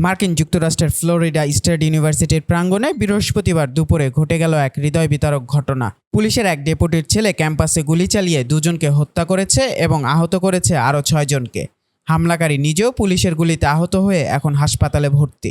মার্কিন যুক্তরাষ্ট্রের Florida state ইউনিভার্সিটির প্রাঙ্গণে বৃহস্পতিবার দুপুরে ঘটে গেল এক হৃদয় বিতারক ঘটনা। পুলিশের এক ডেপুটির ছেলে ক্যাম্পাসে গুলি চালিয়ে দুজনকে হত্যা করেছে এবং আহত করেছে আরও 6 জনকে। হামলাকারী নিজেও পুলিশের গুলিতে আহত হয়ে এখন হাসপাতালে ভর্তি।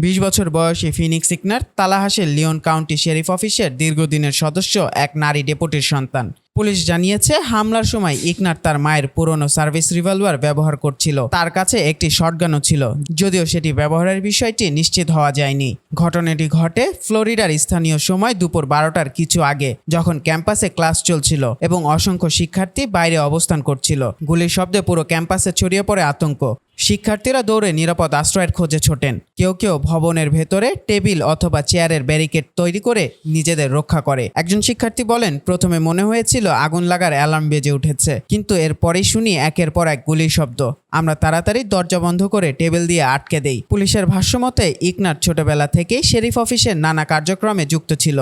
20 বছর বয়সী ফিনিক্স ইগনার তালাহাসের লিওন কাউন্টি শেরিফ অফিসের দীর্ঘদিনের সদস্য এক নারী ডেপুটির সন্তান। পুলিশ জানিয়েছে হামলার সময় ইগনার তার মায়ের পুরনো সার্ভিস রিভলভার ব্যবহার করছিল। তার কাছে একটি শটগানও ছিল, যদিও সেটি ব্যবহারের বিষয়টি নিশ্চিত হওয়া যায়নি। ঘটনাটি ঘটে ফ্লোরিডার স্থানীয় সময় দুপুর 12টার কিছু আগে, যখন ক্যাম্পাসে ক্লাস চলছিল এবং অসংখ্য শিক্ষার্থী বাইরে অবস্থান করছিল। গুলির শব্দে পুরো ক্যাম্পাসে ছড়িয়ে পড়ে আতঙ্ক। শিক্ষার্থীরা দৌড়ে নিরাপদ আশ্রয়ের খোঁজে ছোটেন। কেউ কেউ ভবনের ভেতরে টেবিল অথবা চেয়ারের ব্যারিকেড তৈরি করে নিজেদের রক্ষা করে। একজন শিক্ষার্থী বলেন, প্রথমে মনে হয়েছিল আগুন লাগার অ্যালার্ম বেজে উঠেছে, কিন্তু এরপরেই শুনি একের পর এক গুলির শব্দ। আমরা তাড়াতাড়ি দরজা বন্ধ করে টেবিল দিয়ে আটকে দেই। পুলিশের ভাষ্যমতে ইগনার ছোটবেলা থেকেই শেরিফ অফিসের নানা কার্যক্রমে যুক্ত ছিল।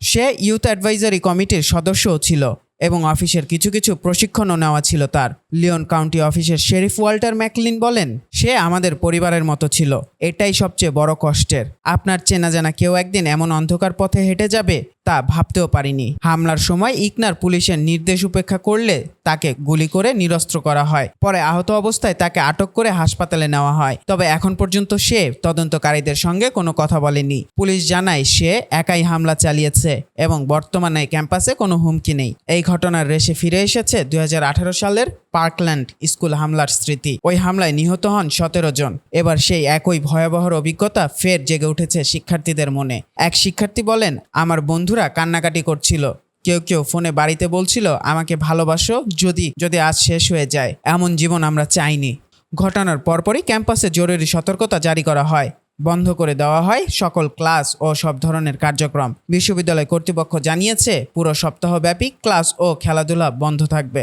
সে ইউথ অ্যাডভাইজারি কমিটির সদস্যও ছিল এবং অফিসের কিছু কিছু প্রশিক্ষণও নেওয়া ছিল তার। লিওন কাউন্টি অফিসের শেরিফ ওয়াল্টার ম্যাকলিন বলেন, সে আমাদের পরিবারের মতো ছিল। এটাই সবচেয়ে বড় কষ্টের। আপনার চেনা জানা কেউ একদিন এমন অন্ধকার পথে হেঁটে যাবে তা ভাবতেও পারিনি। হামলার সময় ইগনার পুলিশের নির্দেশ উপেক্ষা করলে তাকে গুলি করে নিরস্ত্র করা হয়। পরে আহত অবস্থায় তাকে আটক করে হাসপাতালে নেওয়া হয়। তবে এখন পর্যন্ত সে তদন্তকারীদের সঙ্গে কোনো কথা বলেনি। পুলিশ জানায় সে একাই হামলা চালিয়েছে এবং বর্তমানে ক্যাম্পাসে কোনো হুমকি নেই। এই ঘটনার রেশে ফিরে এসেছে 2018 সালের পার্কল্যান্ড স্কুল হামলার স্মৃতি। ওই হামলায় নিহত হন 17 জন। এবার সেই একই ভয়াবহ অভিজ্ঞতা ফের জেগে উঠেছে শিক্ষার্থীদের মনে। এক শিক্ষার্থী বলেন, আমার বন্ধুরা কান্নাকাটি করছিল। কেউ কেউ ফোনে বাড়িতে বলছিল, আমাকে ভালোবাসো, যদি আজ শেষ হয়ে যায়। এমন জীবন আমরা চাইনি। ঘটনার পরপরই ক্যাম্পাসে জরুরি সতর্কতা জারি করা হয়। বন্ধ করে দেওয়া হয় সকল ক্লাস ও সব ধরনের কার্যক্রম। বিশ্ববিদ্যালয় কর্তৃপক্ষ জানিয়েছে পুরো সপ্তাহব্যাপী ক্লাস ও খেলাধুলা বন্ধ থাকবে।